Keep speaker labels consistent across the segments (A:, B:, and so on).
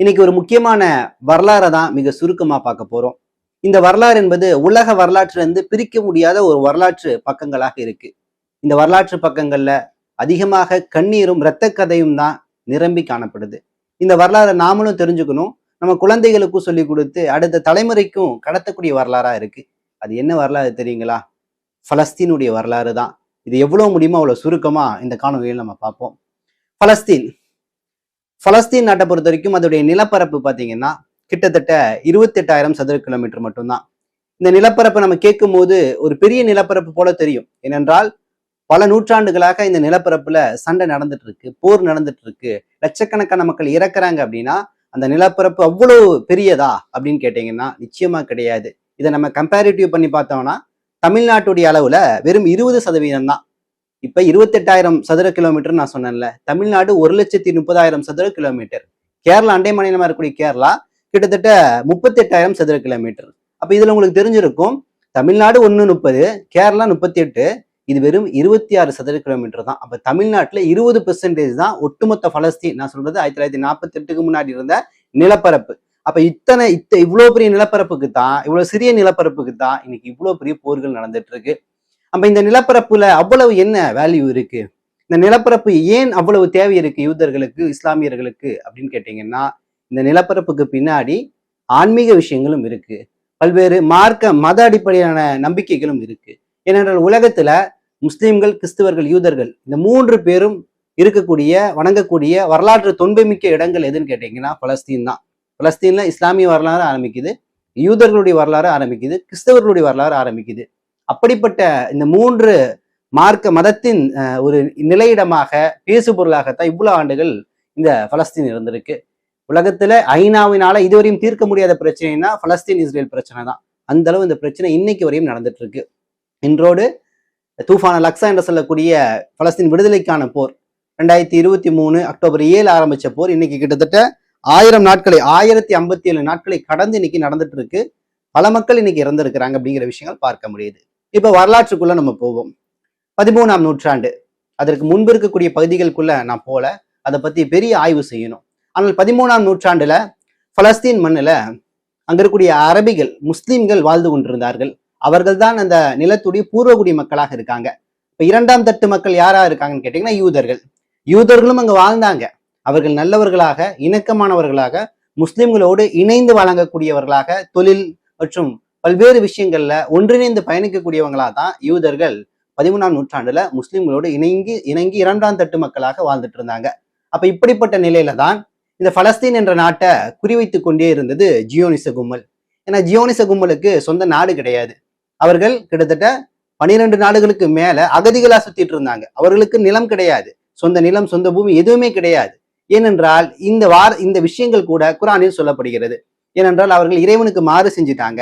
A: இன்னைக்கு ஒரு முக்கியமான வரலாறை தான் மிக சுருக்கமா பார்க்க போறோம். இந்த வரலாறு என்பது உலக வரலாற்றிலிருந்து பிரிக்க முடியாத ஒரு வரலாற்று பக்கங்களாக இருக்கு. இந்த வரலாற்று பக்கங்கள்ல அதிகமாக கண்ணீரும் இரத்த கதையும் தான் நிரம்பி காணப்படுது. இந்த வரலாறை நாமளும் தெரிஞ்சுக்கணும், நம்ம குழந்தைகளுக்கும் சொல்லி கொடுத்து அடுத்த தலைமுறைக்கும் கடத்தக்கூடிய வரலாறா இருக்கு. அது என்ன வரலாறு தெரியுங்களா? பலஸ்தீனுடைய வரலாறு தான். இது எவ்வளவு முடியுமோ அவ்வளவு சுருக்கமா இந்த காணொலியில் நம்ம பார்ப்போம். பலஸ்தீன் பலஸ்தீன் நாட்டை பொறுத்த வரைக்கும் அதோடைய நிலப்பரப்பு பார்த்தீங்கன்னா கிட்டத்தட்ட 28,000 சதுர கிலோமீட்டர் மட்டும்தான். இந்த நிலப்பரப்பை நம்ம கேட்கும் போது ஒரு பெரிய நிலப்பரப்பு போல தெரியும். ஏனென்றால் பல நூற்றாண்டுகளாக இந்த நிலப்பரப்புல சண்டை நடந்துட்டு இருக்கு, போர் நடந்துட்டு இருக்கு, லட்சக்கணக்கான மக்கள் இறக்குறாங்க. அப்படின்னா அந்த நிலப்பரப்பு அவ்வளவு பெரியதா அப்படின்னு கேட்டீங்கன்னா நிச்சயமா கிடையாது. இதை நம்ம கம்பேரிட்டிவ் பண்ணி பார்த்தோம்னா தமிழ்நாட்டுடைய அளவுல வெறும் 20% தான். இப்ப 28,000 சதுர கிலோமீட்டர் நான் சொன்னேன்ல, தமிழ்நாடு 1,30,30,000 சதுர கிலோமீட்டர். கேரளா அண்டை மாநிலமா இருக்கக்கூடிய கேரளா கிட்டத்தட்ட 38,000 சதுர கிலோமீட்டர். அப்ப இதுல உங்களுக்கு தெரிஞ்சிருக்கும், தமிழ்நாடு 130, கேரளா 38, இது வெறும் 26 சதுர கிலோமீட்டர் தான். அப்ப தமிழ்நாட்டுல 20% தான் ஒட்டுமொத்த பலஸ்தீன். நான் சொல்றது 1948க்கு முன்னாடி இருந்த நிலப்பரப்பு. அப்ப இவ்வளவு பெரிய நிலப்பரப்புக்கு தான், இவ்வளவு சிறிய நிலப்பரப்புக்கு தான் இன்னைக்கு இவ்வளவு பெரிய போர்கள் நடந்துட்டு இருக்கு. அப்ப இந்த நிலப்பரப்புல அவ்வளவு என்ன வேல்யூ இருக்கு? இந்த நிலப்பரப்பு ஏன் அவ்வளவு தேவை இருக்கு யூதர்களுக்கு, இஸ்லாமியர்களுக்கு அப்படின்னு கேட்டீங்கன்னா, இந்த நிலப்பரப்புக்கு பின்னாடி ஆன்மீக விஷயங்களும் இருக்கு, பல்வேறு மத அடிப்படையான நம்பிக்கைகளும் இருக்கு. ஏனென்றால் உலகத்துல முஸ்லிம்கள், கிறிஸ்தவர்கள், யூதர்கள் இந்த 3 பேரும் இருக்கக்கூடிய, வணங்கக்கூடிய வரலாற்று தொன்மைமிக்க இடங்கள் எதுன்னு கேட்டீங்கன்னா பலஸ்தீன் தான். பலஸ்தீன்ல இஸ்லாமிய வரலாறு ஆரம்பிக்குது, யூதர்களுடைய வரலாறு ஆரம்பிக்குது, கிறிஸ்தவர்களுடைய வரலாறு ஆரம்பிக்குது. அப்படிப்பட்ட இந்த 3 மார்க்க மதத்தின் ஒரு நிலையிடமாக, பேசுபொருளாகத்தான் இவ்வளவு ஆண்டுகள் இந்த பலஸ்தீன் இருந்திருக்கு. உலகத்துல ஐநாவினால இதுவரையும் தீர்க்க முடியாத பிரச்சனைனா பலஸ்தீன் இஸ்ரேல் பிரச்சனை தான். அந்த அளவு இந்த பிரச்சனை இன்னைக்கு வரையும் நடந்துட்டு இருக்கு. இன்றோடு தூஃபான் அல் அக்ஸா என்று சொல்லக்கூடிய பலஸ்தீன் விடுதலைக்கான போர் 2023 அக்டோபர் 7 ஆரம்பிச்ச போர் இன்னைக்கு கிட்டத்தட்ட 1057 நாட்களை கடந்து இன்னைக்கு நடந்துட்டு இருக்கு. பல மக்கள் இன்னைக்கு இறந்திருக்கிறாங்க அப்படிங்கிற விஷயங்கள் பார்க்க முடியுது. இப்ப வரலாற்றுக்குள்ள நம்ம போவோம். 13ஆம் நூற்றாண்டு, அதற்கு முன்பு இருக்கக்கூடிய பகுதிகளுக்குள்ள நான் போல, அதை பத்தி பெரிய ஆய்வு செய்யணும். ஆனால் 13ஆம் நூற்றாண்டுல பலஸ்தீன் மண்ணுல அங்க இருக்கக்கூடிய அரபிகள், முஸ்லிம்கள் வாழ்ந்து கொண்டிருந்தார்கள். அவர்கள் தான் அந்த நிலத்துடைய பூர்வகுடி மக்களாக இருக்காங்க. இப்ப 2ஆம் தட்டு மக்கள் யாரா இருக்காங்கன்னு கேட்டீங்கன்னா யூதர்கள். யூதர்களும் அங்க வாழ்ந்தாங்க. அவர்கள் நல்லவர்களாக, இணக்கமானவர்களாக, முஸ்லிம்களோடு இணைந்து வழங்கக்கூடியவர்களாக, தொழில் மற்றும் பல்வேறு விஷயங்கள்ல ஒன்றிணைந்து பயணிக்கக்கூடியவங்களா தான் யூதர்கள் 13ஆம் நூற்றாண்டுல முஸ்லிம்களோடு இணங்கி 2ஆம் தட்டு மக்களாக வாழ்ந்துட்டு இருந்தாங்க. அப்ப இப்படிப்பட்ட நிலையில தான் இந்த பலஸ்தீன் என்ற நாட்டை குறிவைத்து கொண்டே இருந்தது ஜியோனிச கும்பல். ஏன்னா ஜியோனிச கும்பலுக்கு சொந்த நாடு கிடையாது. அவர்கள் கிட்டத்தட்ட 12 நாடுகளுக்கு மேல அகதிகளா சுத்திட்டு இருந்தாங்க. அவர்களுக்கு நிலம் கிடையாது, சொந்த நிலம், சொந்த பூமி எதுவுமே கிடையாது. ஏனென்றால் இந்த விஷயங்கள் கூட குரானில் சொல்லப்படுகிறது. ஏனென்றால் அவர்கள் இறைவனுக்கு மாறு செஞ்சிட்டாங்க,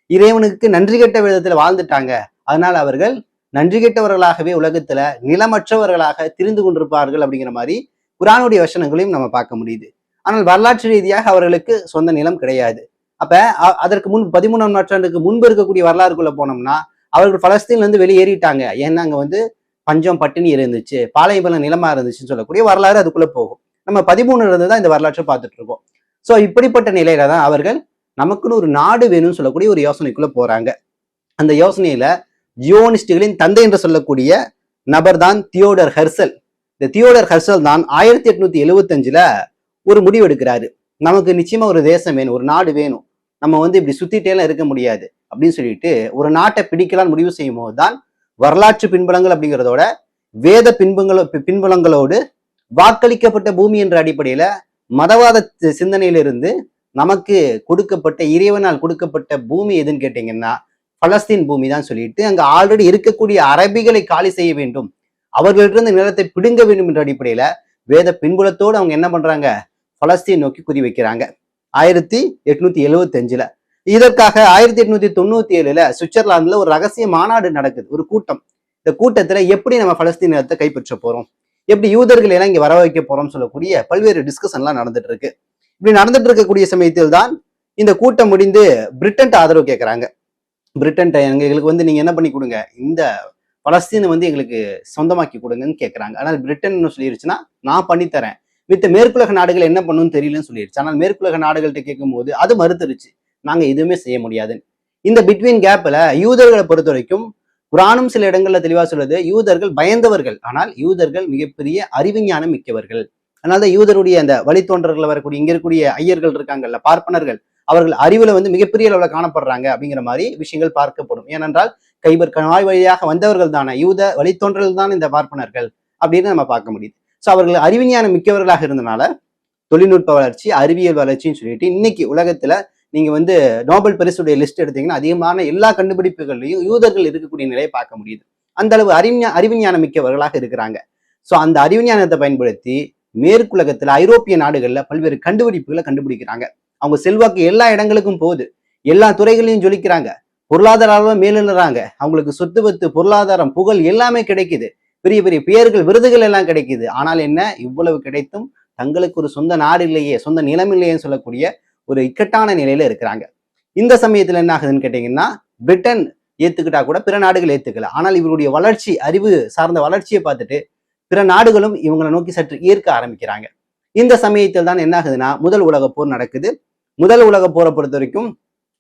A: இறைவனுக்கு நன்றி கெட்ட விதத்துல வாழ்ந்துட்டாங்க. அதனால அவர்கள் நன்றி கெட்டவர்களாகவே உலகத்துல நிலமற்றவர்களாக திரிந்து கொண்டிருப்பார்கள் அப்படிங்கிற மாதிரி குரானுடைய வசனங்களையும் நம்ம பார்க்க முடியுது. ஆனால் வரலாற்று ரீதியாக அவர்களுக்கு சொந்த நிலம் கிடையாது. அப்ப அதற்கு முன் 13ஆம் நூற்றாண்டுக்கு முன்பு இருக்கக்கூடிய வரலாறுக்குள்ள போனோம்னா அவர்கள் பலஸ்தீன்ல இருந்து வெளியேறிட்டாங்க. ஏன்னா அங்க பஞ்சம், பட்டினி இருந்துச்சு, பாலைவன நிலமா இருந்துச்சுன்னு சொல்லக்கூடிய வரலாறு அதுக்குள்ள போகும். நம்ம 13 இருந்து தான் இந்த வரலாற்றை பார்த்துட்டு இருக்கோம். சோ இப்படிப்பட்ட நிலையில தான் அவர்கள் நமக்குன்னு ஒரு நாடு வேணும்னு சொல்லக்கூடிய ஒரு யோசனைக்குள்ள போறாங்க. அந்த யோசனையில ஜியோனிஸ்டுகளின் தந்தை என்று சொல்லக்கூடிய நபர் தான் தியோடர் ஹெர்சல். இந்த தியோடர் ஹெர்சல் தான் 1875ல ஒரு முடிவு எடுக்கிறாரு. நமக்கு நிச்சயமா ஒரு தேசம் வேணும், ஒரு நாடு வேணும், நம்ம இப்படி சுத்திட்டே எல்லாம் இருக்க முடியாது அப்படின்னு சொல்லிட்டு ஒரு நாட்டை பிடிக்கலான்னு முடிவு செய்யும் போதுதான் வரலாற்று பின்புலங்கள் அப்படிங்கிறதோட வேத பின்புலங்களோடு வாக்களிக்கப்பட்ட பூமி என்ற அடிப்படையில மதவாத சிந்தனையிலிருந்து நமக்கு கொடுக்கப்பட்ட, இறைவனால் கொடுக்கப்பட்ட பூமி எதுன்னு கேட்டீங்கன்னா பலஸ்தீன் பூமி தான் சொல்லிட்டு அங்க ஆல்ரெடி இருக்கக்கூடிய அரபிகளை காலி செய்ய வேண்டும், அவர்களிருந்து நிலத்தை பிடுங்க வேண்டும் என்ற அடிப்படையில வேத பின்புலத்தோடு அவங்க என்ன பண்றாங்க, பலஸ்தீன் நோக்கி குறி வைக்கிறாங்க 1875ல. இதற்காக 1897ல சுவிட்சர்லாந்துல ஒரு ரகசிய மாநாடு நடக்குது, ஒரு கூட்டம். இந்த கூட்டத்துல எப்படி நம்ம பலஸ்தீன் நிலத்தை கைப்பற்ற போறோம், எப்படி யூதர்கள் எல்லாம் இங்க வர வைக்க போறோம்னு சொல்லக்கூடிய பல்வேறு டிஸ்கஷன் எல்லாம் நடந்துட்டு இருக்கு. இப்படி நடந்துட்டு இருக்கக்கூடிய சமயத்தில் தான் இந்த கூட்டம் முடிந்து பிரிட்டன் ஆதரவு கேட்கிறாங்க. பிரிட்டன் எங்களுக்கு நீங்க என்ன பண்ணி கொடுங்க, இந்த பலஸ்தீனை எங்களுக்கு சொந்தமாக்கி கொடுங்கன்னு கேட்கறாங்க. ஆனால் பிரிட்டன் என்ன சொல்லிருச்சுன்னா, நான் பண்ணித்தரேன், மித்த மேற்குலக நாடுகள் என்ன பண்ணுன்னு தெரியலன்னு சொல்லிடுச்சு. ஆனால் மேற்குலக நாடுகள்கிட்ட கேட்கும் போது அது மறுத்துருச்சு, நாங்க எதுவுமே செய்ய முடியாதுன்னு. இந்த பிட்வீன் கேப்ல யூதர்களை பொறுத்த வரைக்கும் குரானும் சில இடங்கள்ல தெளிவா சொல்லுது, யூதர்கள் பயந்தவர்கள், ஆனால் யூதர்கள் மிகப்பெரிய அறிவிஞானம் மிக்கவர்கள். அதனாலதான் யூதருடைய அந்த வழித்தோன்றர்கள் வரக்கூடிய இங்க இருக்கக்கூடிய ஐயர்கள் இருக்காங்கல்ல, பார்ப்பனர்கள், அவர்கள் அறிவுல வந்து மிகப்பெரிய அளவுல காணப்படுறாங்க அப்படிங்கிற மாதிரி விஷயங்கள் பார்க்கப்படும். ஏனென்றால் கைபர் கணவாய் வழியாக வந்தவர்கள் தானே, யூத வழித்தோன்றர்கள் தான் இந்த பார்ப்பனர்கள் அப்படின்னு நம்ம பார்க்க முடியுது. ஸோ அவர்கள் அறிவிஞானம் மிக்கவர்களாக இருந்தனால தொழில்நுட்ப வளர்ச்சி, அறிவியல் வளர்ச்சின்னு சொல்லிட்டு இன்னைக்கு உலகத்துல நீங்க வந்து நோபல் பரிசுடைய லிஸ்ட் எடுத்தீங்கன்னா அதிகமான எல்லா கண்டுபிடிப்புகள்லையும் யூதர்கள் இருக்கக்கூடிய நிலையை பார்க்க முடியுது. அந்த அளவு அறிவிஞானம் மிக்கவர்களாக இருக்கிறாங்க. ஸோ அந்த அறிவிஞானத்தை பயன்படுத்தி மேற்குலகத்துல ஐரோப்பிய நாடுகள்ல பல்வேறு கண்டுபிடிப்புகளை கண்டுபிடிக்கிறாங்க. அவங்க செல்வாக்கு எல்லா இடங்களுக்கும் போகுது, எல்லா துறைகளையும் ஜொலிக்கிறாங்க, பொருளாதார அளவில் மேலுறாங்க, அவங்களுக்கு சொத்து பத்து, பொருளாதாரம், புகழ் எல்லாமே கிடைக்குது, பெரிய பெரிய பெயர்கள், விருதுகள் எல்லாம் கிடைக்குது. ஆனால் என்ன, இவ்வளவு கிடைத்தும் தங்களுக்கு ஒரு சொந்த நாடு இல்லையே, சொந்த நிலம் இல்லையேன்னு சொல்லக்கூடிய ஒரு இக்கட்டான நிலையில இருக்கிறாங்க. இந்த சமயத்துல என்ன ஆகுதுன்னு கேட்டீங்கன்னா, பிரிட்டன் ஏத்துக்கிட்டா கூட பிற நாடுகள் ஏத்துக்கல. ஆனால் இவருடைய வளர்ச்சி, அறிவு சார்ந்த வளர்ச்சியை பார்த்துட்டு பிற நாடுகளும் இவங்களை நோக்கி சற்று ஈர்க்க ஆரம்பிக்கிறாங்க. இந்த சமயத்தில் தான் என்ன ஆகுதுன்னா, முதல் உலக போர் நடக்குது. முதல் உலக போரை பொறுத்த வரைக்கும்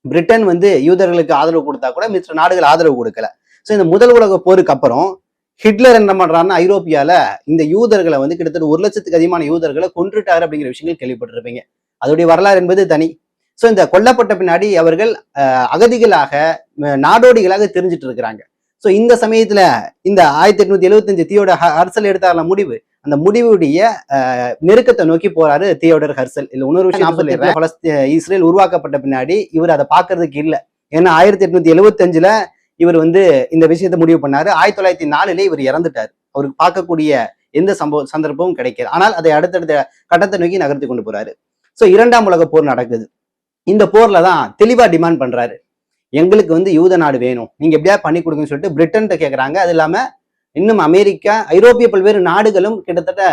A: பிரிட்டன் வந்து யூதர்களுக்கு ஆதரவு கொடுத்தா கூட மற்ற நாடுகள் ஆதரவு கொடுக்கல. ஸோ இந்த முதல் உலக போருக்கு அப்புறம் ஹிட்லர் என்ன பண்றாருன்னா, ஐரோப்பியால இந்த யூதர்களை வந்து கிட்டத்தட்ட 1 லட்சத்துக்கு அதிகமான யூதர்களை கொன்றுட்டாரு அப்படிங்கிற விஷயங்கள் கேள்விப்பட்டிருப்பீங்க. அதோடைய வரலாறு என்பது தனி. ஸோ இந்த கொல்லப்பட்ட பின்னாடி அவர்கள் அகதிகளாக, நாடோடிகளாக தெரிஞ்சிட்டு இருக்கிறாங்க. ஸோ இந்த சமயத்துல இந்த 1875 தியோடர் ஹர்சல் எடுத்தார்ல முடிவு, அந்த முடிவுடைய நெருக்கத்தை நோக்கி போறாரு தியோடர் ஹர்சல். இல்ல இன்னொரு விஷயம், இஸ்ரேல் உருவாக்கப்பட்ட பின்னாடி இவர் அதை பாக்குறதுக்கு இல்லை. ஏன்னா 1875 இவர் வந்து இந்த விஷயத்தை முடிவு பண்ணாரு. 1904 இவர் இறந்துட்டார். அவருக்கு பார்க்கக்கூடிய எந்த சந்தர்ப்பமும் கிடைக்கல. ஆனால் அதை அடுத்தடுத்த கட்டத்தை நோக்கி நகர்த்தி கொண்டு போறாரு. ஸோ 2ஆம் உலக போர் நடக்குது. இந்த போர்ல தான் தெளிவா டிமாண்ட் பண்றாரு, எங்களுக்கு வந்து யூத நாடு வேணும், நீங்க எப்படியா பண்ணி கொடுங்கன்னு சொல்லிட்டு பிரிட்டன்கிட்ட கேட்கறாங்க. அது இல்லாம இன்னும் அமெரிக்கா, ஐரோப்பிய பல்வேறு நாடுகளும் கிட்டத்தட்ட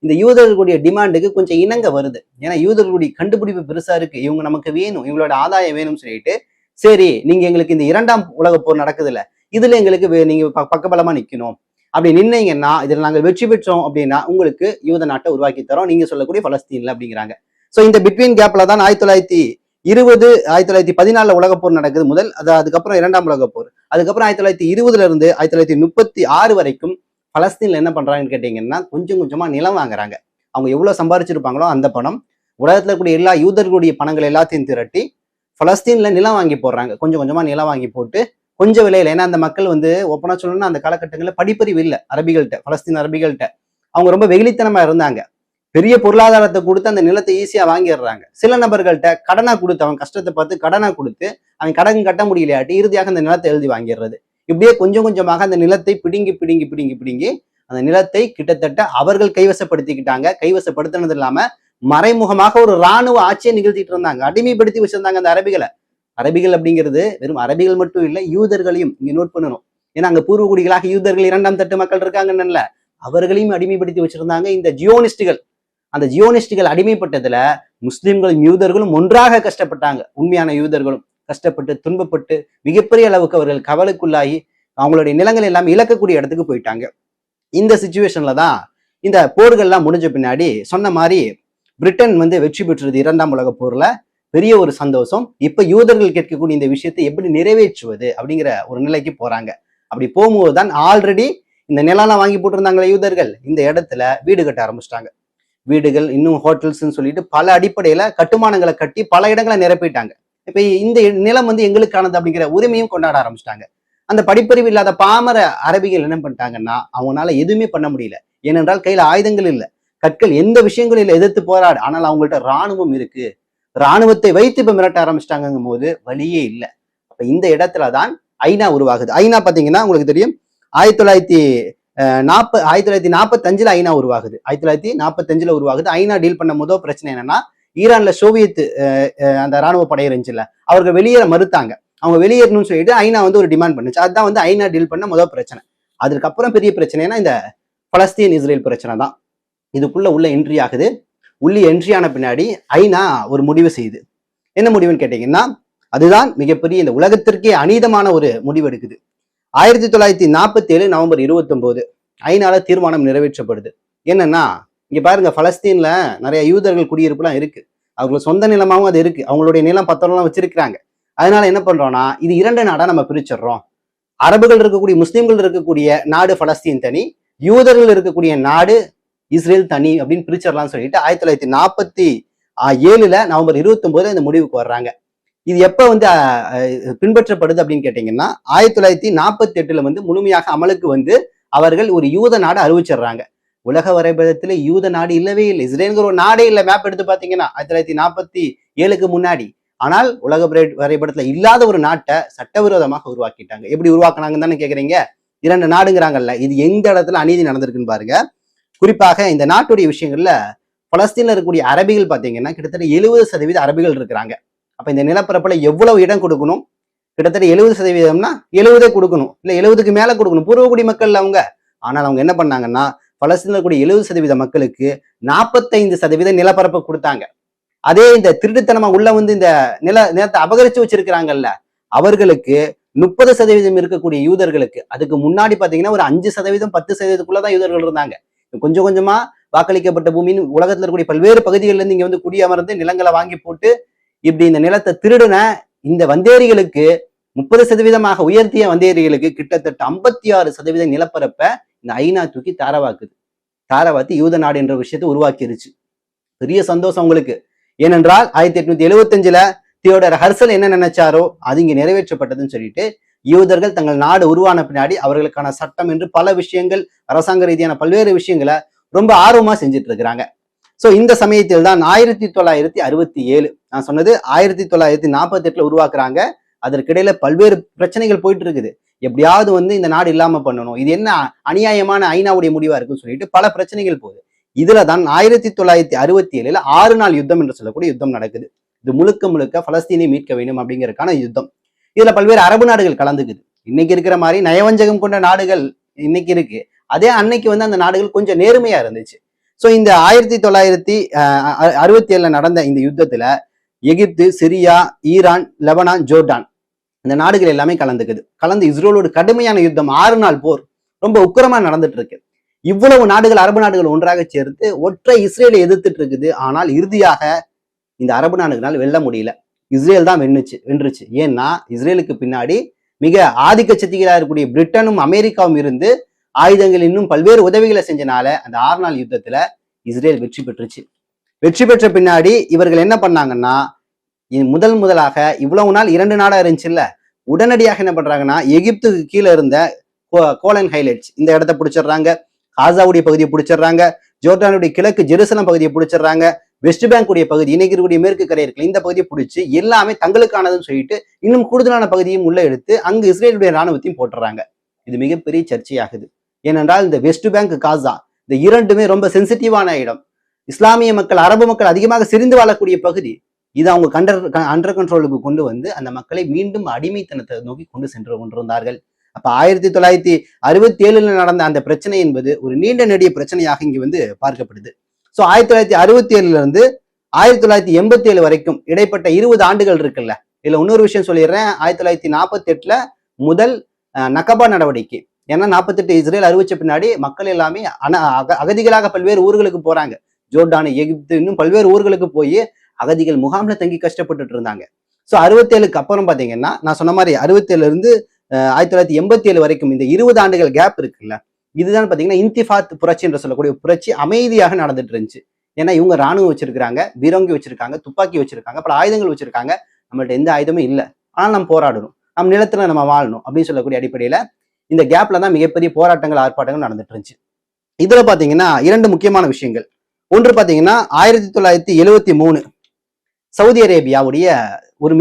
A: இந்த யூதர்களுடைய டிமாண்டுக்கு கொஞ்சம் இணங்க வருது. ஏன்னா யூதர்களுடைய கண்டுபிடிப்பு பெருசா இருக்கு, இவங்க நமக்கு வேணும், இவங்களோட ஆதாயம் வேணும்னு சொல்லிட்டு, சரி நீங்க எங்களுக்கு இந்த 2ஆம் உலக போர் நடக்குதுல்ல, இதுல எங்களுக்கு நீங்க பக்கபலமா நிக்கணும், அப்படி நின்னீங்கன்னா இதுல நாங்கள் வெற்றி பெற்றோம் அப்படின்னா உங்களுக்கு யூத நாட்டை உருவாக்கி தரோம், நீங்க சொல்லக்கூடிய பலஸ்தீன்ல அப்படிங்கிறாங்க. ஸோ இந்த பிட்வீன் கேப்ல தான் 1920, 1914 உலக போர் நடக்குது முதல். அதுக்கப்புறம் 2ஆம் உலக போர். அதுக்கப்புறம் 1920 இருந்து 1936 வரைக்கும் பலஸ்தீன்ல என்ன பண்றாங்கன்னு கேட்டீங்கன்னா, கொஞ்சம் கொஞ்சமா நிலம் வாங்குறாங்க. அவங்க எவ்வளவு சம்பாரிச்சிருப்பாங்களோ அந்த பணம், உலகத்துல கூடிய எல்லா யூதர்களுடைய பணங்கள் எல்லாத்தையும் திரட்டி பலஸ்தீன்ல நிலம் வாங்கி போடுறாங்க. கொஞ்சம் கொஞ்சமா நிலம் வாங்கி போட்டு கொஞ்சம் விலையில, ஏன்னா அந்த மக்கள் வந்து ஒப்பனா சொல்லணும்னா அந்த காலகட்டங்களில் படிப்பறிவு இல்லை அரபிகள்கிட்ட, பலஸ்தீன் அரபிகள்கிட்ட. அவங்க ரொம்ப வெகுளித்தனமா இருந்தாங்க. பெரிய பொருளாதாரத்தை கொடுத்து அந்த நிலத்தை ஈஸியா வாங்கிடுறாங்க. சில நபர்கள்ட்ட கடனா கொடுத்து, அவன் கஷ்டத்தை பார்த்து கடனா கொடுத்து அவன் கடன் கட்ட முடியலையாட்டி இறுதியாக அந்த நிலத்தை எழுதி வாங்கிடுறது. இப்படியே கொஞ்சம் கொஞ்சமாக அந்த நிலத்தை பிடுங்கி பிடுங்கி பிடுங்கி பிடுங்கி அந்த நிலத்தை கிட்டத்தட்ட அவர்கள் கைவசப்படுத்திக்கிட்டாங்க. கைவசப்படுத்தினது இல்லாம மறைமுகமாக ஒரு இராணுவ ஆட்சியை நிகழ்த்திட்டு இருந்தாங்க, அடிமைப்படுத்தி வச்சிருந்தாங்க அந்த அரபிகளை. அரபிகள் அப்படிங்கிறது வெறும் அரபிகள் மட்டும் இல்லை, யூதர்களையும் இங்க நோட் பண்ணணும். ஏன்னா அங்க பூர்வகுடிகளாக யூதர்கள் 2ஆம் தட்டு மக்கள் இருக்காங்கன்னு, அவர்களையும் அடிமைப்படுத்தி வச்சிருந்தாங்க இந்த ஜியோனிஸ்டுகள். அந்த ஜியோனிஸ்டுகள் அடிமைப்பட்டதுல முஸ்லிம்களும் யூதர்களும் ஒன்றாக கஷ்டப்பட்டாங்க. உண்மையான யூதர்களும் கஷ்டப்பட்டு துன்பப்பட்டு மிகப்பெரிய அளவுக்கு அவர்கள் கவலைக்குள்ளாகி அவங்களுடைய நிலங்கள் எல்லாம் இழக்கக்கூடிய இடத்துக்கு போயிட்டாங்க. இந்த சிச்சுவேஷன்ல தான் இந்த போர்கள்லாம் முடிஞ்ச பின்னாடி சொன்ன மாதிரி பிரிட்டன் வந்து வெற்றி பெற்றது 2ஆம் உலக போர்ல. பெரிய ஒரு சந்தோஷம். இப்ப யூதர்கள் கேட்கக்கூடிய இந்த விஷயத்தை எப்படி நிறைவேற்றுவது அப்படிங்கிற ஒரு நிலைக்கு போறாங்க. அப்படி போகும்போது தான் ஆல்ரெடி இந்த நிலம்லாம் வாங்கி போட்டிருந்தாங்களே யூதர்கள், இந்த இடத்துல வீடு கட்ட ஆரம்பிச்சிட்டாங்க. வீடுகள், இன்னும் ஹோட்டல்ஸ்ன்னு சொல்லிட்டு பல அடிப்படையில கட்டுமானங்களை கட்டி பல இடங்களை நிரப்பிட்டாங்க. இப்ப இந்த நிலம் வந்து எங்களுக்கானது அப்படிங்கிற உரிமையும் கொண்டாட ஆரம்பிச்சிட்டாங்க. அந்த படிப்பறிவு இல்லாத பாமர அரபிகள் என்ன பண்ணிட்டாங்கன்னா, அவங்களால எதுவுமே பண்ண முடியல. ஏனென்றால் கையில ஆயுதங்கள் இல்லை, கற்கள், எந்த விஷயங்களும் எதிர்த்து போராடு. ஆனால் அவங்கள்ட்ட இராணுவம் இருக்கு, இராணுவத்தை வைத்து இப்ப மிரட்ட ஆரம்பிச்சிட்டாங்கும் போது வழியே இல்லை. அப்ப இந்த இடத்துலதான் ஐநா உருவாகுது. ஐநா பாத்தீங்கன்னா உங்களுக்கு தெரியும், 1945 ஐநா உருவாகுது. 1945 உருவாகுது. ஐநா டீல் பண்ண முதல் பிரச்சனை என்னன்னா, ஈரான்ல சோவியத் அந்த ராணுவ படை இருந்துச்சுல்ல, அவர்கள் வெளியேற மறுத்தாங்க. அவங்க வெளியேறணும்னு சொல்லிட்டு ஐநா வந்து ஒரு டிமாண்ட் பண்ணுச்சு. அதுதான் வந்து ஐநா டீல் பண்ண முதல் பிரச்சனை. அதுக்கப்புறம் பெரிய பிரச்சனைனா இந்த பலஸ்தீன் இஸ்ரேல் பிரச்சனை தான். இதுக்குள்ள உள்ள என்ட்ரி ஆகுது. உள்ளே என்ட்ரி ஆன பின்னாடி ஐநா ஒரு முடிவு செய்யுது. என்ன முடிவுன்னு கேட்டீங்கன்னா, அதுதான் மிகப்பெரிய இந்த உலகத்திற்கே அநீதமான ஒரு முடிவு எடுக்குது. 1947 நவம்பர் 29 ஐநால தீர்மானம் நிறைவேற்றப்படுது. என்னன்னா, இங்க பாருங்க, பலஸ்தீன்ல நிறைய யூதர்கள் குடியிருப்புலாம் இருக்கு. அவங்களுக்கு சொந்த நிலமாவும் அது இருக்கு. அவங்களுடைய நிலம் பத்திரம்லாம் வச்சிருக்கிறாங்க. அதனால என்ன பண்றோம்னா, இது 2 நாடா நம்ம பிரிச்சிடுறோம். அரபுகள் இருக்கக்கூடிய, முஸ்லிம்கள் இருக்கக்கூடிய நாடு பலஸ்தீன் தனி, யூதர்கள் இருக்கக்கூடிய நாடு இஸ்ரேல் தனி அப்படின்னு பிரிச்சிடலாம்னு சொல்லிட்டு 1947 நவம்பர் 29 இந்த முடிவுக்கு வர்றாங்க. இது எப்ப வந்து பின்பற்றப்படுது அப்படின்னு கேட்டீங்கன்னா, 1948 வந்து முழுமையாக அமலுக்கு வந்து அவர்கள் ஒரு யூத நாடு அறிவிச்சிடுறாங்க. உலக வரைபடத்துல யூத நாடு இல்லவே இல்லை. இஸ்ரேலுங்கிற ஒரு நாடே இல்லை. மேப் எடுத்து பாத்தீங்கன்னா 1947 முன்னாடி. ஆனால் உலக வரைபடத்துல இல்லாத ஒரு நாட்டை சட்டவிரோதமாக உருவாக்கிட்டாங்க. எப்படி உருவாக்குனாங்கன்னு தானே கேக்குறீங்க? 2 நாடுங்கிறாங்கல்ல, இது எந்த இடத்துல அநீதி நடந்திருக்குன்னு பாருங்க. குறிப்பாக இந்த நாட்டுடைய விஷயங்கள்ல பலஸ்தீன்ல இருக்கக்கூடிய அரபிகள் பாத்தீங்கன்னா கிட்டத்தட்ட 70% அரபிகள் இருக்கிறாங்க. அப்ப இந்த நிலப்பரப்புல எவ்வளவு இடம் கொடுக்கணும்? கிட்டத்தட்ட 70%னா 70 கொடுக்கணும், இல்ல 70க்கு மேல கொடுக்கணும். பூர்வகுடி மக்கள் அவங்க. ஆனால் அவங்க என்ன பண்ணாங்கன்னா, பலஸ்தீன்ல கூடிய 70% மக்களுக்கு 45% நிலப்பரப்பு கொடுத்தாங்க. அதே இந்த திருட்டுத்தனமா உள்ள வந்து இந்த நிலத்தை அபகரிச்சு வச்சிருக்கிறாங்கல்ல, அவர்களுக்கு 30% இருக்கக்கூடிய யூதர்களுக்கு, அதுக்கு முன்னாடி பாத்தீங்கன்னா ஒரு 5%, 10%க்குள்ளதான் யூதர்கள் இருந்தாங்க. கொஞ்சம் கொஞ்சமா வாக்களிக்கப்பட்ட பூமின்னு உலகத்துல இருக்கக்கூடிய பல்வேறு பகுதிகளில் இருந்து இங்க வந்து குடியமர்ந்து நிலங்களை வாங்கி போட்டு இப்படி இந்த நிலத்தை திருடுன இந்த வந்தேரிகளுக்கு 30% உயர்த்திய வந்தேரிகளுக்கு கிட்டத்தட்ட 56% நிலப்பரப்ப இந்த ஐநா தூக்கி தாரவாத்தி யூத நாடு என்ற விஷயத்தை உருவாக்கிருச்சு. பெரிய சந்தோஷம் உங்களுக்கு. ஏனென்றால் 1875 தியோடர் ஹர்சல் என்ன நினைச்சாரோ அது இங்க நிறைவேற்றப்பட்டதுன்னு சொல்லிட்டு யூதர்கள் தங்கள் நாடு உருவான பின்னாடி அவர்களுக்கான சட்டம் என்று பல விஷயங்கள், அரசாங்க ரீதியான பல்வேறு விஷயங்களை ரொம்ப ஆர்வமா செஞ்சுட்டு இருக்கிறாங்க. சோ இந்த சமயத்தில் தான் 1967, நான் சொன்னது 1948 உருவாக்குறாங்க. அதற்கிடையில பல்வேறு பிரச்சனைகள் போயிட்டு இருக்குது. எப்படியாவது வந்து இந்த நாடு இல்லாம பண்ணணும், இது என்ன அநியாயமான ஐநாவுடைய முடிவா இருக்குன்னு சொல்லிட்டு பல பிரச்சனைகள் போகுது. இதுலதான் 1967 6 நாள் யுத்தம் என்று சொல்லக்கூடிய யுத்தம் நடக்குது. இது முழுக்க முழுக்க பலஸ்தீனை மீட்க வேண்டும் அப்படிங்கறதுக்கான யுத்தம். இதுல பல்வேறு அரபு நாடுகள் கலந்துக்குது. இன்னைக்கு இருக்கிற மாதிரி நயவஞ்சகம் கொண்ட நாடுகள் இன்னைக்கு இருக்கு. அதே அன்னைக்கு வந்து அந்த நாடுகள் கொஞ்சம் நேர்மையா இருந்துச்சு. சோ இந்த 1967 நடந்த இந்த யுத்தத்துல எகிப்து, சிரியா, ஈரான், லெபனான், ஜோர்டான் இந்த நாடுகள் எல்லாமே கலந்து இஸ்ரேலோடு கடுமையான யுத்தம், 6 நாள் போர் ரொம்ப உக்கிரமா நடந்துட்டு இருக்கு. இவ்வளவு நாடுகள், அரபு நாடுகள் ஒன்றாக சேர்த்து ஒற்றை இஸ்ரேலை எதிர்த்துட்டு இருக்குது. ஆனால் இறுதியாக இந்த அரபு நாடுகளால் வெல்ல முடியல. இஸ்ரேல் தான் வென்றுச்சு. ஏன்னா இஸ்ரேலுக்கு பின்னாடி மிக ஆதிக்க சக்திகளாக இருக்கக்கூடிய பிரிட்டனும் அமெரிக்காவும் இருந்து ஆயுதங்கள் இன்னும் பல்வேறு உதவிகளை செஞ்சனால அந்த 6 நாள் யுத்தத்துல இஸ்ரேல் வெற்றி பெற்றுச்சு. வெற்றி பெற்ற பின்னாடி இவர்கள் என்ன பண்ணாங்கன்னா, முதலாக இவ்வளவு நாள் 2 நாடா இருந்துச்சுல்ல, உடனடியாக என்ன பண்றாங்கன்னா, எகிப்துக்கு கீழே இருந்த கோலன் ஹைலைட்ஸ் இந்த இடத்த பிடிச்சிடுறாங்க, காசாவுடைய பகுதியை பிடிச்சிடுறாங்க, ஜோர்டானுடைய கிழக்கு ஜெருசலம் பகுதியை பிடிச்சிடுறாங்க, வெஸ்ட் பேங்க் உடைய பகுதி, இன்னைக்கு இருக்கக்கூடிய மேற்கு கரை இருக்குல்ல, இந்த பகுதியை பிடிச்சி எல்லாமே தங்களுக்கானதுன்னு சொல்லிட்டு இன்னும் கூடுதலான பகுதியும் உள்ள எடுத்து அங்கு இஸ்ரேலுடைய ராணுவத்தையும் போட்டுறாங்க. இது மிகப்பெரிய சர்ச்சையாகுது. ஏனென்றால் இந்த வெஸ்ட் பேங்க், காசா இந்த இரண்டுமே ரொம்ப சென்சிட்டிவான இடம். இஸ்லாமிய மக்கள், அரபு மக்கள் அதிகமாக செறிந்து வாழக்கூடிய பகுதி. இது அவங்க அண்டர் கண்ட்ரோலுக்கு கொண்டு வந்து அந்த மக்களை மீண்டும் அடிமைத்தனத்தை நோக்கி கொண்டிருந்தார்கள். அப்ப 1967 நடந்த அந்த பிரச்சனை என்பது ஒரு நீண்ட நெடிய பிரச்சனையாக இங்க வந்து பார்க்கப்படுது. சோ 1967 இருந்து 1987 வரைக்கும் இடைப்பட்ட 20 ஆண்டுகள் இருக்குல்ல, இதுல இன்னொரு விஷயம் சொல்லிடுறேன். 1948 முதல் நக்கபா நடவடிக்கை. ஏன்னா 48 இஸ்ரேல் அறிவிச்ச பின்னாடி மக்கள் எல்லாமே அகதிகளாக பல்வேறு ஊர்களுக்கு போறாங்க. ஜோர்டான், எகிப்து, இன்னும் பல்வேறு ஊர்களுக்கு போய் அகதிகள் முகாம்ல தங்கி கஷ்டப்பட்டுட்டு இருந்தாங்க. சோ 67க்கு அப்புறம் பாத்தீங்கன்னா, நான் சொன்ன மாதிரி 67 இருந்து 1987 வரைக்கும் இந்த 20 ஆண்டுகள் கேப் இருக்குல்ல, இதுதான் பாத்தீங்கன்னா இன்திஃபாத் புரட்சி என்று சொல்லக்கூடிய புரட்சி அமைதியாக நடந்துட்டு இருந்துச்சு. ஏன்னா இவங்க ராணுவம் வச்சிருக்காங்க, பீரங்கி வச்சிருக்காங்க, துப்பாக்கி வச்சிருக்காங்க, பல ஆயுதங்கள் வச்சிருக்காங்க. நம்மள்ட்ட எந்த ஆயுதமும் இல்லை, ஆனால் நம்ம போராடணும், நம்ம நிலத்துல நம்ம வாழணும் அப்படின்னு சொல்லக்கூடிய அடிப்படையில இந்த கேப்ல தான் மிகப்பெரிய போராட்டங்கள், ஆர்ப்பாட்டங்கள் நடந்துட்டு இருந்துச்சு. இதுல பாத்தீங்கன்னா 2 முக்கியமான விஷயங்கள். ஒன்று பாத்தீங்கன்னா 1973 சவுதி அரேபியாவுடைய ஒரு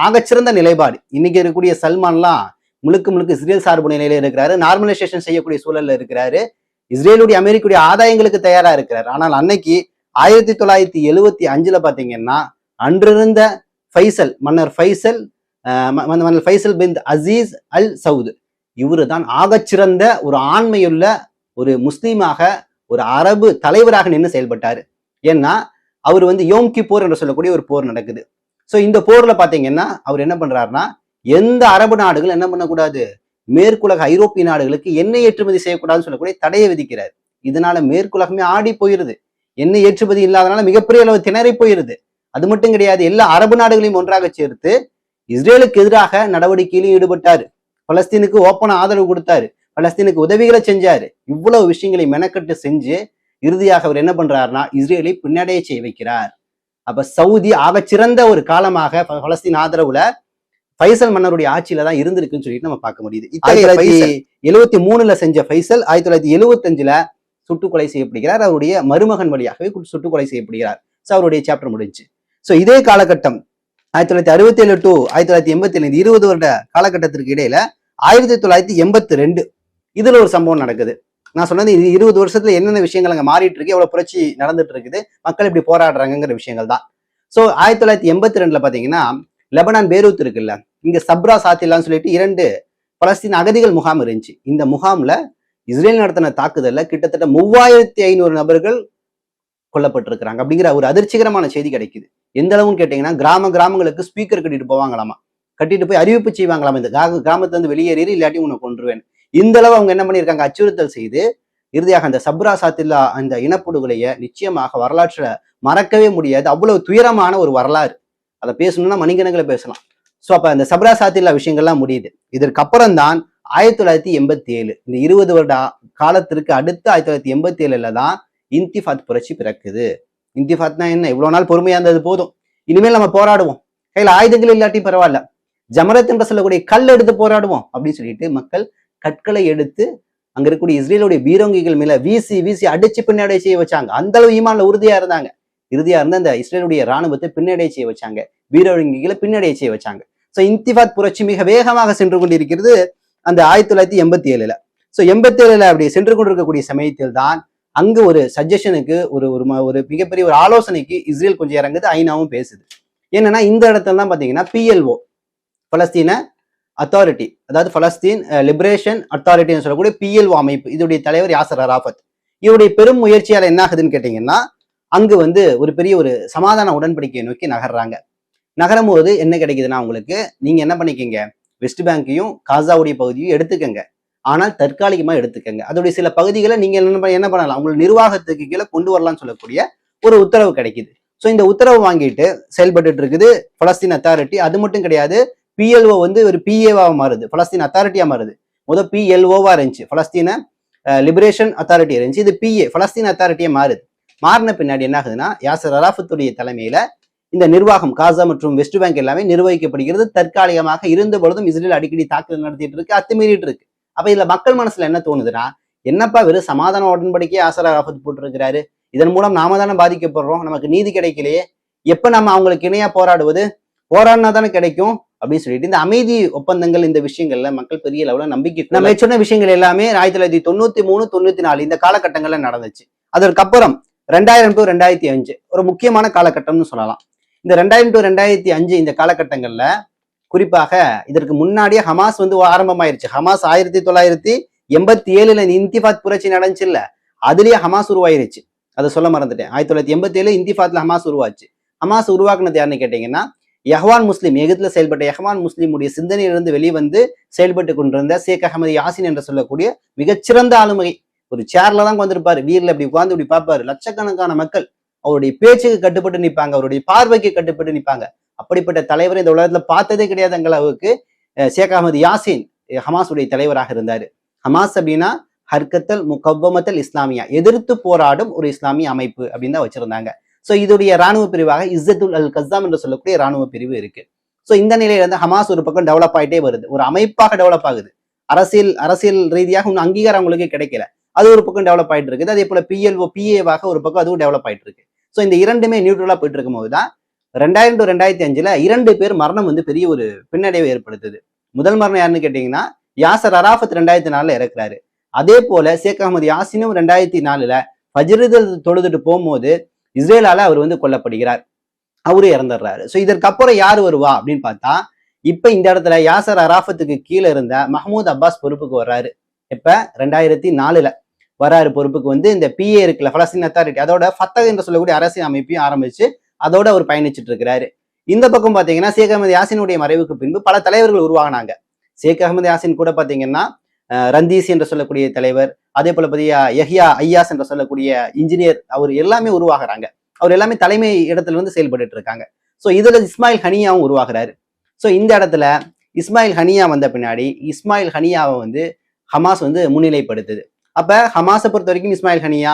A: ஆகச்சிறந்த நிலைப்பாடு. இன்னைக்கு இருக்கக்கூடிய சல்மான்லாம் முழுக்க இஸ்ரேல் சார்பு நிலையில இருக்கிறாரு, நார்மலைசேஷன் செய்யக்கூடிய சூழல்ல இருக்கிறாரு, இஸ்ரேலுடைய அமெரிக்காவுடைய ஆதாயங்களுக்கு தயாரா இருக்கிறாரு. ஆனால் அன்னைக்கு 1975 பாத்தீங்கன்னா அன்றிருந்த மன்னர் ஃபைசல் பின் அசீஸ் அல் சவுத், இவரு தான் ஆகச்சிறந்த ஒரு ஆண்மையுள்ள ஒரு முஸ்லீமாக, ஒரு அரபு தலைவராக நின்று செயல்பட்டாரு. ஏன்னா அவர் வந்து யோம் கிப்போர் என்று சொல்லக்கூடிய ஒரு போர் நடக்குது. சோ இந்த போர்ல பாத்தீங்கன்னா அவர் என்ன பண்றாருன்னா, எந்த அரபு நாடுகள் என்ன பண்ணக்கூடாது, மேற்குலக ஐரோப்பிய நாடுகளுக்கு எண்ணெய் ஏற்றுமதி செய்யக்கூடாதுன்னு சொல்லக்கூடிய தடையை விதிக்கிறார். இதனால மேற்குலகமே ஆடி போயிருது. எண்ணெய் ஏற்றுமதி இல்லாதனால மிகப்பெரிய அளவு திணறி போயிருது. அது மட்டும் கிடையாது, எல்லா அரபு நாடுகளையும் ஒன்றாக சேர்த்து இஸ்ரேலுக்கு எதிராக நடவடிக்கையிலும் ஈடுபட்டாரு. பலஸ்தீனுக்கு ஓப்பனா ஆதரவு கொடுத்தாரு, பலஸ்தீனுக்கு உதவிகளை செஞ்சாரு. இவ்வளவு விஷயங்களை மெனக்கட்டு செஞ்சு இறுதியாக அவர் என்ன பண்றாருன்னா இஸ்ரேலை பின்னடைய செய்ய வைக்கிறார். அப்ப சவுதி ஆகச்சிறந்த ஒரு காலமாக பலஸ்தீன் ஆதரவுல ஃபைசல் மன்னருடைய ஆட்சியில தான் இருந்திருக்குன்னு சொல்லிட்டு நம்ம பார்க்க முடியுது. 1973 செஞ்ச ஃபைசல் 1975 சுட்டுக்கொலை செய்யப்படுகிறார். அவருடைய மருமகன் வழியாகவே சுட்டுக்கொலை செய்யப்படுகிறார். ஸோ அவருடைய சாப்டர் முடிஞ்சு. ஸோ இதே காலகட்டம் 1967 டு 1987 20 வருட காலகட்டத்திற்கு இடையில 1982 இதுல ஒரு சம்பவம் நடக்குது. நான் சொன்னது 20 வருஷத்துல என்னென்ன விஷயங்கள் அங்க மாறிட்டு இருக்கு, எவ்வளவு புரட்சி நடந்துட்டு இருக்குது, மக்கள் இப்படி போராடுறாங்கிற விஷயங்கள் தான். ஸோ 1982 பாத்தீங்கன்னா லெபனான் பேரூத் இருக்குல்ல, இங்க சப்ரா சாத்திலான்னு சொல்லிட்டு 2 பலஸ்தீன் அகதிகள் முகாம் இருந்துச்சு. இந்த முகாம்ல இஸ்ரேல் நடத்தின தாக்குதல்ல கிட்டத்தட்ட 3500 நபர்கள் கொல்லப்பட்டிருக்கிறாங்க அப்படிங்கிற ஒரு அதிர்ச்சிகரமான செய்தி கிடைக்குது. எந்த அளவுன்னு கேட்டீங்கன்னா கிராமங்களுக்கு ஸ்பீக்கர் கட்டிட்டு போவாங்களாமா, கட்டிட்டு போய் அறிவிப்பு செய்வாங்களாமா, இந்த கிராமத்துல இருந்து வெளியேறி இல்லாட்டி உன்னை கொன்றுவேன். இந்த அளவு அவங்க என்ன பண்ணியிருக்காங்க, அச்சுறுத்தல் செய்து இறுதியாக அந்த சப்ரா சாத்தில்லா அந்த இனப்படுகொலைய நிச்சயமாக வரலாற்றுல மறக்கவே முடியாது. அவ்வளவு துயரமான ஒரு வரலாறு. அதை பேசணும்னா மணிக்கணக்கில் பேசலாம். ஸோ அப்ப அந்த சப்ரா சாத்தில்லா விஷயங்கள்லாம் முடியுது. இதற்கு அப்புறம் தான் 1987 இந்த 20 வருட காலத்திற்கு அடுத்து 1987 தான் இன்திஃபாத் புரட்சி பிறக்குது. இன்திஃபாத்னா என்ன, இவ்வளவு நாள் பொறுமையா இருந்தது போதும், இனிமேல் நம்ம போராடுவோம், கையில ஆயுதங்கள் இல்லாட்டி பரவாயில்ல, ஜமரத் என்று சொல்லக்கூடிய கல் எடுத்து போராடுவோம் அப்படின்னு சொல்லிட்டு மக்கள் கற்களை எடுத்து அங்க இருக்கக்கூடிய இஸ்ரேலுடைய பீரங்கிகள் மேல வீசி வீசி அடிச்சு பின்னடை செய்ய வச்சாங்க. அந்த அளவு ஈமான்ல உறுதியா இருந்தாங்க. இறுதியா இருந்த அந்த இஸ்ரேலுடைய ராணுவத்தை பின்னடை செய்ய வச்சாங்க, பீரங்கிகளை பின்னடை செய்ய வச்சாங்க. ஸோ இன்திஃபாத் புரட்சி மிக வேகமாக சென்று கொண்டிருக்கிறது அந்த 1987. ஸோ 87 அப்படி சென்று கொண்டிருக்கக்கூடிய சமயத்தில் தான் அங்க ஒரு சஜஷனுக்கு ஒரு மிகப்பெரிய ஒரு ஆலோசனைக்கு இஸ்ரேல் கொஞ்சம் இறங்குது, ஐநாவும் பேசுது. என்னன்னா இந்த இடத்துல தான் பாத்தீங்கன்னா PLO பலஸ்தீன அத்தாரிட்டி, அதாவது பலஸ்தீன் லிபரேஷன் அத்தாரிட்டின்னு சொல்லக்கூடிய PLO அமைப்பு, இதோடைய தலைவர் யாசர் அராஃபத். இவருடைய பெரும் முயற்சியால என்ன ஆகுதுன்னு கேட்டீங்கன்னா அங்கு ஒரு பெரிய ஒரு சமாதான உடன்படிக்கையை நோக்கி நகர்றாங்க. நகரும் போது என்ன கிடைக்குதுன்னா உங்களுக்கு, நீங்க என்ன பண்ணிக்கங்க, வெஸ்ட் பேங்கையும் காசாவுடைய பகுதியும் எடுத்துக்கங்க, ஆனால் தற்காலிகமா எடுத்துக்கங்க, அதோடைய சில பகுதிகளை நீங்க என்ன பண்ணலாம், உங்களை நிர்வாகத்துக்கு கீழே கொண்டு வரலாம்னு சொல்லக்கூடிய ஒரு உத்தரவு கிடைக்குது. ஸோ இந்த உத்தரவு வாங்கிட்டு செயல்பட்டு இருக்குது பலஸ்தீன் அத்தாரிட்டி. அது மட்டும் கிடையாது, PLO ஒரு PAவா மாறுது, பலஸ்தீன் அத்தாரிட்டியா மாறுது. முதல் PLOவா இருந்துச்சு, பலஸ்தீன லிபரேஷன் அத்தாரிட்டி இருந்துச்சு, இது PA பலஸ்தீன் அத்தாரிட்டியா மாறுது. மாறின பின்னாடி என்ன ஆகுதுன்னா யாசர் அராஃபத்துடைய தலைமையில இந்த நிர்வாகம் காசா மற்றும் வெஸ்ட் பேங்க் எல்லாமே நிர்வகிக்கப்படுகிறது. தற்காலிகமாக இருந்த பொழுதும் இஸ்ரேல் அடிக்கடி தாக்குதல் நடத்திட்டு இருக்கு, அத்துமீறிட்டு இருக்கு. அப்ப இதுல மக்கள் மனசுல என்ன தோணுதுன்னா, என்னப்பா வெறும் சமாதான உடன்படிக்கையே யாசர் அராஃபத் போட்டிருக்கிறாரு, இதன் மூலம் நாம தானே பாதிக்கப்படுறோம், நமக்கு நீதி கிடைக்கலையே, எப்ப நம்ம அவங்களுக்கு இணையா போராடுவது, போராடினா தானே கிடைக்கும் அப்படின்னு சொல்லிட்டு இந்த அமைதி ஒப்பந்தங்கள் இந்த விஷயங்கள்ல மக்கள் பெரிய லெவல நம்பிக்கை. நம்ம சொன்ன விஷயங்கள் எல்லாமே 1993 94 இந்த காலகட்டங்கள்ல நடந்துச்சு. அதற்கப்புறம் 2000 to 2005 ஒரு முக்கியமான காலகட்டம்னு சொல்லலாம். இந்த 2000 to 2005 இந்த காலகட்டங்கள்ல குறிப்பாக இதற்கு முன்னாடியே ஹமாஸ் ஆரம்பமாயிருச்சு. ஹமாஸ் 1987 இன்திஃபாத் புரட்சி நடந்துச்சு இல்ல, அதுலயே ஹமாஸ் உருவாயிருச்சு. அதை சொல்ல மறந்துட்டேன். 1987 இன்திஃபாத்ல ஹமாஸ் உருவாச்சு. ஹமாஸ் உருவாக்குனது யாருன்னு கேட்டீங்கன்னா யஹ்வான் முஸ்லீம், எகிப்துல செயல்பட்ட யஹ்வான் முஸ்லீமுடைய சிந்தனையிலிருந்து வெளிவந்து செயல்பட்டு கொண்டிருந்த ஷேக் அகமது யாசின் என்று சொல்லக்கூடிய மிகச்சிறந்த ஆளுமை. ஒரு சேர்ல தான் வந்திருப்பாரு, வீர்ல இப்படி உட்கார்ந்து இப்படி பார்ப்பாரு. லட்சக்கணக்கான மக்கள் அவருடைய பேச்சுக்கு கட்டுப்பட்டு நிற்பாங்க, அவருடைய பார்வைக்கு கட்டுப்பட்டு நிற்பாங்க. அப்படிப்பட்ட தலைவரை இந்த உலகத்துல பார்த்ததே கிடையாது. அங்க அளவுக்கு ஷேக் அகமது யாசின் ஹமாஸுடைய தலைவராக இருந்தாரு. ஹமாஸ் அப்படின்னா ஹர்கத்தல் முகவ்வமத்தல் இஸ்லாமியா, எதிர்த்து போராடும் ஒரு இஸ்லாமிய அமைப்பு அப்படின்னு தான் வச்சிருந்தாங்க. ஸோ இதோடைய ராணுவ பிரிவாக இஸ்ஸத்துல் அல் கஸ்ஸாம் என்று சொல்லக்கூடிய ராணுவ பிரிவு இருக்கு. ஸோ இந்த நிலையில ஹமாஸ் ஒரு பக்கம் டெவலப் ஆகிட்டே வருது, ஒரு அமைப்பாக டெவலப் ஆகுது. அரசியல் ரீதியாக இன்னும் அங்கீகாரம் அவங்களுக்கு கிடைக்கல, அது ஒரு பக்கம் டெவலப் ஆயிட்டு இருக்குது. அதே போல PLO PAவாக ஒரு பக்கம் அதுவும் டெவலப் ஆயிட்டு இருக்கு. ஸோ இந்த இரண்டுமே நியூட்ரலா போயிட்டு இருக்கும் போதுதான் 2000 to 2005 2 பேர் மரணம் பெரிய ஒரு பின்னடைவை ஏற்படுத்துது. முதல் மரணம் யாருன்னு கேட்டீங்கன்னா யாசர் அராஃபத் 2004 இறக்குறாரு. அதே போல ஷேக் அகமது யாசினும் 2004 ஃபஜ்ருல் தொழுதுட்டு போகும்போது இஸ்ரேலால அவர் கொல்லப்படுகிறார், அவரு இறந்துடுறாரு. ஸோ இதற்கு அப்புறம் யாரு வருவா அப்படின்னு பார்த்தா இப்ப இந்த இடத்துல யாசர் அராஃபத்துக்கு கீழே இருந்த மஹ்மூத் அப்பாஸ் பொறுப்புக்கு வர்றாரு. இப்ப 2004 வராரு பொறுப்புக்கு. இந்த PA இருக்குல்ல, பலஸ்தீன் அத்தாரிட்டி, அதோட ஃபத்தஹ் என்று சொல்லக்கூடிய அரசியல் அமைப்பையும் ஆரம்பிச்சு அதோட அவர் பயணிச்சுட்டு இருக்கிறாரு. இந்த பக்கம் பாத்தீங்கன்னா ஷேக் அகமது யாசினுடைய மறைவுக்கு பின்பு பல தலைவர்கள் உருவாகினாங்க. ஷேக் அகமது யாசின் கூட பாத்தீங்கன்னா ரந்தீஸ் என்று சொல்லக்கூடிய தலைவர், அதே போல பார்த்தீங்கன்னா யஹ்யா ஐயாஸ் என்று சொல்லக்கூடிய இன்ஜினியர், அவர் எல்லாமே உருவாகிறாங்க. அவர் எல்லாமே தலைமை இடத்துல இருந்து செயல்பட்டு இருக்காங்க. ஸோ இதுல இஸ்மாயில் ஹனியாவும் உருவாகிறாரு. ஸோ இந்த இடத்துல இஸ்மாயில் ஹனியா வந்த பின்னாடி இஸ்மாயில் ஹனியாவை வந்து ஹமாஸ் வந்து முன்னிலைப்படுத்துது. அப்ப ஹமாஸை பொறுத்த வரைக்கும் இஸ்மாயில் ஹனியா,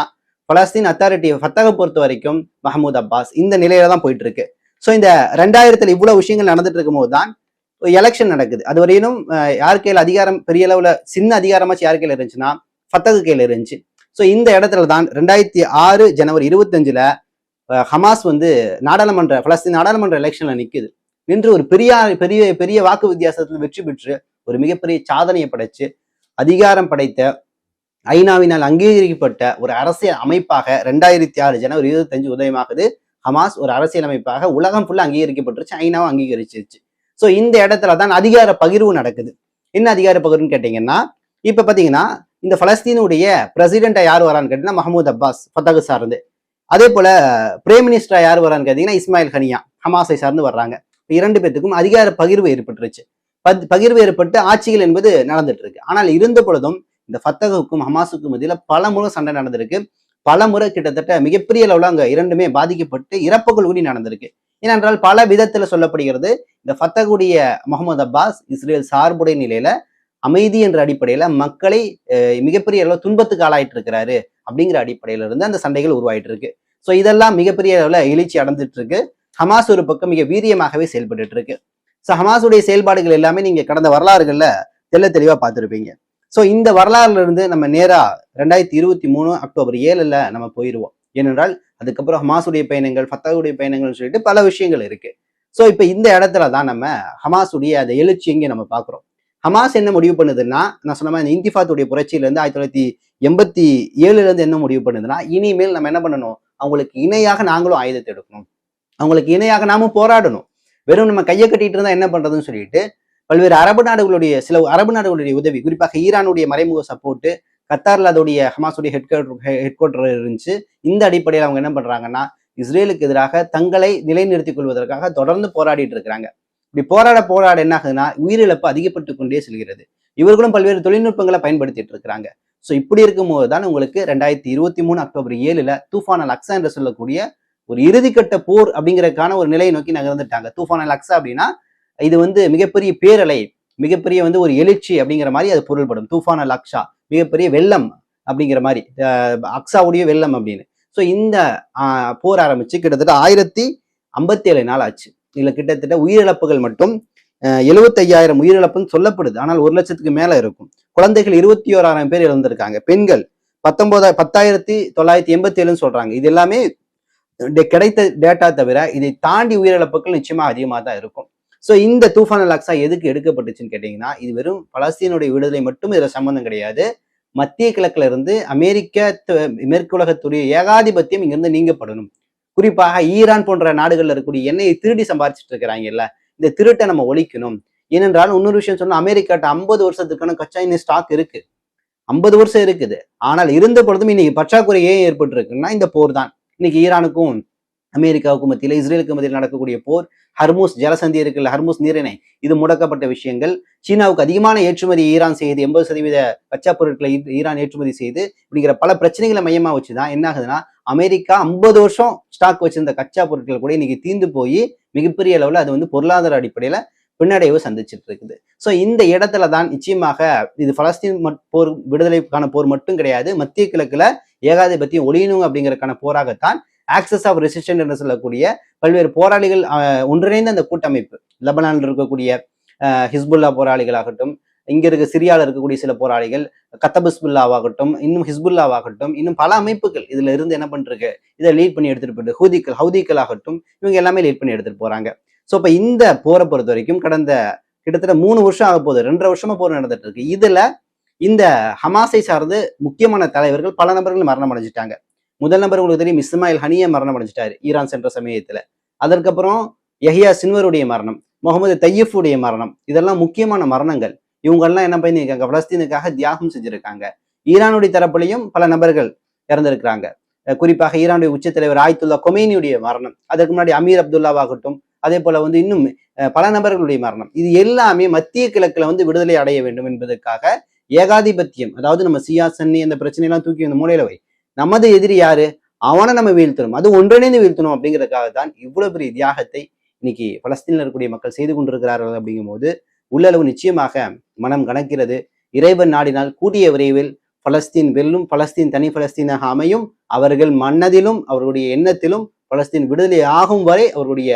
A: பலஸ்தீன் அத்தாரிட்டி ஃபத்தகை பொறுத்த வரைக்கும் மஹமூத் அப்பாஸ், இந்த நிலையில தான் போயிட்டு இருக்கு. ஸோ இந்த 2000 இவ்வளவு விஷயங்கள் நடந்துட்டு இருக்கும் போது தான் எலெக்ஷன் நடக்குது. அது வரையிலும் யார் கையில் அதிகாரம், பெரிய அளவுல சின்ன அதிகாரமாச்சு யார் கையில இருந்துச்சுன்னா ஃபத்தகு கையில இருந்துச்சு. ஸோ இந்த இடத்துல தான் 2006 ஜனவரி 25 ஹமாஸ் வந்து பலஸ்தீன் நாடாளுமன்ற எலெக்ஷன்ல நிக்குது. நின்று ஒரு பெரிய வாக்கு வித்தியாசத்துல வெற்றி பெற்று ஒரு மிகப்பெரிய சாதனையை படைச்சு அதிகாரம் படைத்த ஐநாவினால் அங்கீகரிக்கப்பட்ட ஒரு அரசியல் அமைப்பாக 2006 ஜனவரி 25 உதயமாகுது. ஹமாஸ் ஒரு அரசியல் அமைப்பாக உலகம் ஃபுல்லா அங்கீகரிக்கப்பட்டுருச்சு, ஐநாவும் அங்கீகரிச்சிருச்சு. ஸோ இந்த இடத்துல தான் அதிகார பகிர்வு நடக்குது. என்ன அதிகார பகிர்வுன்னு கேட்டீங்கன்னா, இப்ப பாத்தீங்கன்னா இந்த பலஸ்தீனுடைய பிரசிடென்டா யார் வரான்னு கேட்டீங்கன்னா மஹமூத் அப்பாஸ் ஃபத்தகு சார்ந்து, அதே போல பிரைம் மினிஸ்டரா யார் வரான்னு கேட்டீங்கன்னா இஸ்மாயில் ஹனியா ஹமாஸை சார்ந்து வர்றாங்க. இரண்டு பேத்துக்கும் அதிகார பகிர்வு ஏற்பட்டுருச்சு. பகிர்வு ஏற்பட்டு ஆட்சிகள் என்பது நடந்துட்டு இருக்கு. ஆனால் இருந்த பொழுதும் இந்த ஃபத்தகுக்கும் ஹமாஸுக்கும் மத்தியில பல முறை சண்டை நடந்திருக்கு. பல முறை கிட்டத்தட்ட மிகப்பெரிய அளவுல அங்க இரண்டுமே பாதிக்கப்பட்டு இறப்புகள் கூடி நடந்திருக்கு. ஏனென்றால் பல விதத்துல சொல்லப்படுகிறது, இந்த ஃபத்தகுடைய முகமது அப்பாஸ் இஸ்ரேல் சார்புடைய நிலையில அமைதி என்ற அடிப்படையில மக்களை மிகப்பெரிய அளவுல துன்பத்துக்கு ஆளாயிட்டு இருக்கிறாரு அப்படிங்கிற அடிப்படையில இருந்து அந்த சண்டைகள் உருவாயிட்டு இருக்கு. ஸோ இதெல்லாம் மிகப்பெரிய அளவுல எழுச்சி அடைஞ்சிட்டு இருக்கு. ஹமாஸ் ஒரு பக்கம் மிக வீரியமாகவே செயல்பட்டு இருக்கு. ஸோ ஹமாஸுடைய செயல்பாடுகள் எல்லாமே நீங்க கடந்த வரலாறுகள்ல தெளிவா பார்த்துருப்பீங்க. ஸோ இந்த வரலாறுல இருந்து நம்ம நேரா 2023 அக்டோபர் 7 நம்ம போயிடுவோம். ஏனென்றால் அதுக்கப்புறம் ஹமாஸுடைய பயணங்கள், ஃபத்தகுடைய பயணங்கள் சொல்லிட்டு பல விஷயங்கள் இருக்கு. ஸோ இப்ப இந்த இடத்துல தான் நம்ம ஹமாஸுடைய அந்த எழுச்சி எங்கே நம்ம பார்க்குறோம். ஹமாஸ் என்ன முடிவு பண்ணுதுன்னா, நான் சொன்ன மாதிரி இன்திஃபாத்துடைய புரட்சியில இருந்து 1987 இருந்து என்ன முடிவு பண்ணுதுன்னா, இனிமேல் நம்ம என்ன பண்ணணும், அவங்களுக்கு இணையாக நாங்களும் ஆயுதத்தை எடுக்கணும், அவங்களுக்கு இணையாக நாமும் போராடணும். வெறும் நம்ம கையை கட்டிட்டு இருந்தா என்ன பண்றதுன்னு சொல்லிட்டு பல்வேறு சில அரபு நாடுகளுடைய உதவி, குறிப்பாக ஈரானுடைய மறைமுக சப்போர்ட், கத்தார்ல அதோடைய ஹமாஸுடைய ஹெட் குவார்டர் இருந்துச்சு. இந்த அடிப்படையில் அவங்க என்ன பண்றாங்கன்னா, இஸ்ரேலுக்கு எதிராக தங்களை நிலைநிறுத்திக் கொள்வதற்காக தொடர்ந்து போராடிட்டு இருக்கிறாங்க. இப்படி போராட என்ன ஆகுதுன்னா, உயிரிழப்பு அதிகப்பட்டு கொண்டே செல்கிறது. இவர்களும் பல்வேறு தொழில்நுட்பங்களை பயன்படுத்திட்டு இருக்கிறாங்க. ஸோ இப்படி இருக்கும்போது தான் உங்களுக்கு 2023 அக்டோபர் 7 தூஃபான் அல் அக்ஸா என்று சொல்லக்கூடிய ஒரு இறுதிக்கட்ட போர் அப்படிங்கிறதுக்கான ஒரு நிலையை நோக்கி நகர்ந்துட்டாங்க. தூஃபான் அல் அக்ஸா அப்படின்னா இது வந்து மிகப்பெரிய பேரலை, மிகப்பெரிய வந்து ஒரு எழுச்சி அப்படிங்கிற மாதிரி அது பொருள்படும். தூஃபான் அல் அக்ஸா மிகப்பெரிய வெள்ளம் அப்படிங்கிற மாதிரி, அக்ஸாவுடைய வெள்ளம் அப்படின்னு. ஸோ இந்த போர் ஆரம்பிச்சு கிட்டத்தட்ட 1057 நாள் ஆச்சு. இதுல கிட்டத்தட்ட உயிரிழப்புகள் மட்டும் 75,000 உயிரிழப்புன்னு சொல்லப்படுது. ஆனால் 1,00,000க்கு மேல இருக்கும். குழந்தைகள் 21,000 பேர் இறந்திருக்காங்க. பெண்கள் 10,987 சொல்றாங்க. இது எல்லாமே கிடைத்த டேட்டா தவிர இதை தாண்டி உயிரிழப்புகள் நிச்சயமா அதிகமாக தான் இருக்கும். ஸோ இந்த தூஃபான் அல் அக்ஸா எதுக்கு எடுக்கப்பட்டுச்சுன்னு கேட்டீங்கன்னா, இது வெறும் பலஸ்தீனுடைய விடுதலை மட்டும் இதுல சம்பந்தம் கிடையாது. மத்திய கிழக்குல இருந்து மேற்குலகத்துடைய ஏகாதிபத்தியம் இங்கிருந்து நீங்கப்படணும். குறிப்பாக ஈரான் போன்ற நாடுகள்ல இருக்கக்கூடிய எண்ணெயை திருடி சம்பாதிச்சுட்டு இருக்கிறாங்கல்ல, இந்த திருட்டை நம்ம ஒழிக்கணும். ஏனென்றால் இன்னொரு விஷயம் சொன்னா, அமெரிக்காட்ட 50 வருஷத்துக்கான கச்சா எண்ணெய் ஸ்டாக் இருக்கு, 50 வருஷம் இருக்குது. ஆனால் இருந்த பொழுதும் இன்னைக்கு பற்றாக்குறை ஏன் ஏற்பட்டு இருக்குன்னா இந்த போர் தான். இன்னைக்கு ஈரானுக்கும் அமெரிக்காவுக்கும் மத்தியில, இஸ்ரேலுக்கு மத்தியில் நடக்கக்கூடிய போர், ஹர்மூஸ் ஜலசந்தி இருக்குல்ல, ஹர்மூஸ் நீரிணை, இது முடக்கப்பட்ட விஷயங்கள், சீனாவுக்கு அதிகமான ஏற்றுமதி ஈரான் செய்து 80% கச்சா பொருட்களை ஈரான் ஏற்றுமதி செய்து, இப்படிங்கிற பல பிரச்சனைகளை மையமா வச்சுதான் என்ன ஆகுதுன்னா, அமெரிக்கா 50 வருஷம் ஸ்டாக் வச்சிருந்த கச்சா பொருட்கள் கூட இன்னைக்கு தீர்ந்து போய் மிகப்பெரிய அளவுல அது வந்து பொருளாதார அடிப்படையில பின்னடைவு சந்திச்சுட்டு இருக்குது. ஸோ இந்த இடத்துல தான் நிச்சயமாக இது பலஸ்தீன் போர், விடுதலைக்கான போர் மட்டும் கிடையாது, மத்திய கிழக்குல ஏகாதிபத்தியம் ஒழியணும் அப்படிங்கறதுக்கான போராகத்தான் ஆக்சஸ் ஆஃப் ரெசிஸ்டன்ஸ் என்று சொல்லக்கூடிய பல்வேறு போராளிகள் ஒன்றிணைந்த அந்த கூட்டமைப்பு, லெபனான்ல இருக்கக்கூடிய ஹிஸ்புல்லா போராளிகளாகட்டும், இங்க இருக்க சிரியால இருக்கக்கூடிய சில போராளிகள், கத்தப் ஹிஸ்புல்லாவாகட்டும், இன்னும் ஹிஸ்புல்லாவாகட்டும், இன்னும் பல அமைப்புகள் இதுல இருந்து என்ன பண்ணிருக்கு, இதை லீட் பண்ணி எடுத்துட்டு போயிட்டு ஹவுதிகள் ஆகட்டும், இவங்க எல்லாமே லீட் பண்ணி எடுத்துட்டு போறாங்க. ஸோ இப்ப இந்த போரை பொறுத்த வரைக்கும் கடந்த கிட்டத்தட்ட 3 வருஷம் ஆக போகுது, 2.5 வருஷமா போர் நடந்துட்டு இருக்கு. இதுல இந்த ஹமாஸை சார்ந்து முக்கியமான தலைவர்கள் பல நபர்கள் மரணம் அடைஞ்சிட்டாங்க. முதல் நபர் உங்களுக்கு தெரியும், இஸ்மாயில் ஹனியா மரணம் அடைஞ்சிட்டாரு ஈரான் சென்ற சமயத்துல. அதற்கப்புறம் யஹ்யா சின்வருடைய மரணம், முகமது தையீஃபுடைய மரணம், இதெல்லாம் முக்கியமான மரணங்கள். இவங்கெல்லாம் என்ன பண்ணியிருக்காங்க, பலஸ்தீனுக்காக தியாகம் செஞ்சிருக்காங்க. ஈரானுடைய தரப்புலையும் பல நபர்கள் இறந்திருக்கிறாங்க. குறிப்பாக ஈரானுடைய உச்ச தலைவர் ஆயத்துல்லா கொமேனியுடைய மரணம், அதற்கு முன்னாடி அமீர் அப்துல்லாவாகட்டும், அதே போல வந்து இன்னும் பல நபர்களுடைய மரணம். இது எல்லாமே மத்திய கிழக்குல வந்து விடுதலை அடைய வேண்டும் என்பதற்காக ஏகாதிபத்தியம், அதாவது நம்ம சியா சன்னி அந்த பிரச்சனையெல்லாம் தூக்கி அந்த மூலையில வை, நமது எதிரி யாரு, அவனை நம்ம வீழ்த்தணும், அது ஒன்றிணைந்து வீழ்த்தணும் அப்படிங்கிறதுக்காக தான் இவ்வளவு பெரிய தியாகத்தை இன்னைக்கு பலஸ்தீனில் இருக்கக்கூடிய மக்கள் செய்து கொண்டிருக்கிறார்கள். அப்படிங்கும் போது உள்ளளவு நிச்சயமாக மனம் கணக்கிறது. இறைவன் நாடினால் கூடிய விரைவில் பலஸ்தீன் வெல்லும், பலஸ்தீன் தனி பலஸ்தீனாக அமையும். அவர்கள் மனதிலும் அவர்களுடைய எண்ணத்திலும் பலஸ்தீன் விடுதலை ஆகும் வரை அவர்களுடைய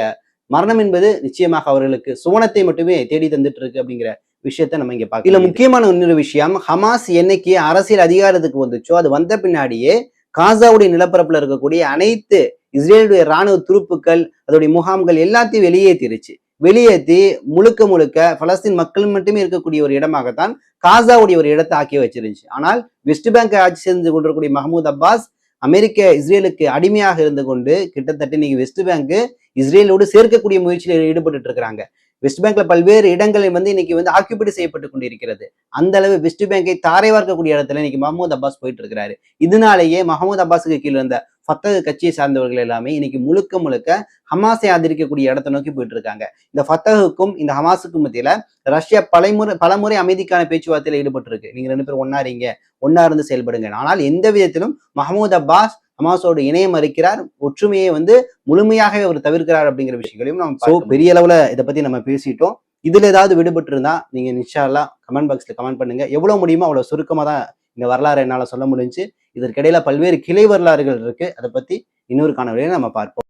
A: மரணம் என்பது நிச்சயமாக அவர்களுக்கு சுவனத்தை மட்டுமே தேடி தந்துட்டு இருக்கு அப்படிங்கிற விஷயத்த நம்ம இங்க பார்க்கலாம். இதுல முக்கியமான இன்னொரு விஷயம், ஹமாஸ் என்னைக்கு அரசியல் அதிகாரத்துக்கு வந்துச்சோ அது வந்த பின்னாடியே காசாவுடைய நிலப்பரப்புல இருக்கக்கூடிய அனைத்து இஸ்ரேலுடைய ராணுவ துருப்புக்கள், அதோடைய முகாம்கள் எல்லாத்தையும் வெளியேற்றிருச்சு. வெளியேற்றி முழுக்க முழுக்க பலஸ்தீன் மக்கள் மட்டுமே இருக்கக்கூடிய ஒரு இடமாகத்தான் காசாவுடைய ஒரு இடத்தை ஆக்கி வச்சிருந்துச்சு. ஆனால் வெஸ்ட் பேங்கை ஆட்சி செஞ்சு கொண்டிருக்கக்கூடிய மஹமூத் அப்பாஸ் அமெரிக்க இஸ்ரேலுக்கு அடிமையாக இருந்து கொண்டு கிட்டத்தட்ட இன்னைக்கு வெஸ்ட் பேங்க் இஸ்ரேலோடு சேர்க்கக்கூடிய முயற்சியில் ஈடுபட்டு இருக்கிறாங்க. வெஸ்ட் பேங்க்ல பல்வேறு இடங்களை இன்னைக்கு ஆக்கியூபைடு செய்யப்பட்டு கொண்டிருக்கிறது. அந்த அளவு வெஸ்ட் பேங்கை தாரை வார்க்கக்கூடிய இடத்துல இன்னைக்கு மஹமூத் அப்பாஸ் போயிட்டு இருக்கிறாரு. இதனாலேயே மஹமூத் அப்பாஸுக்கு கீழே இருந்த ஃபத்தஹ் கட்சியை சார்ந்தவர்கள் எல்லாமே இன்னைக்கு முழுக்க முழுக்க ஹமாஸை ஆதரிக்கக்கூடிய இடத்தை நோக்கி போயிட்டு இருக்காங்க. இந்த ஃபத்தஹுக்கும் இந்த ஹமாஸுக்கும் மத்தியில ரஷ்யா பலமுறை அமைதிக்கான பேச்சுவார்த்தையில ஈடுபட்டு இருக்கு. நீங்க 2 பேரும் ஒன்னா இருந்து செயல்படுங்க. ஆனால் எந்த விதத்திலும் மஹமூத் அப்பாஸ் ஹமாஸோடு இணையம் மறுக்கிறார், ஒற்றுமையை முழுமையாக அவர் தவிர்க்கிறார் அப்படிங்கிற விஷயங்களையும் நம்ம பெரிய அளவுல இதை பத்தி நம்ம பேசிட்டோம். இதுல ஏதாவது விடுபட்டு இருந்தா நீங்க இன்ஷா அல்லாஹ் கமெண்ட் பாக்ஸ்ல கமெண்ட் பண்ணுங்க. எவ்வளவு முடியுமோ அவ்வளவு சுருக்கமா தான் இந்த வரலாறு என்னால சொல்ல முடிஞ்சு. இதற்கிடையில பல்வேறு கிளை வரலாறுகள் இருக்கு. அதை பத்தி இன்னொரு காணொலியில நம்ம பார்ப்போம்.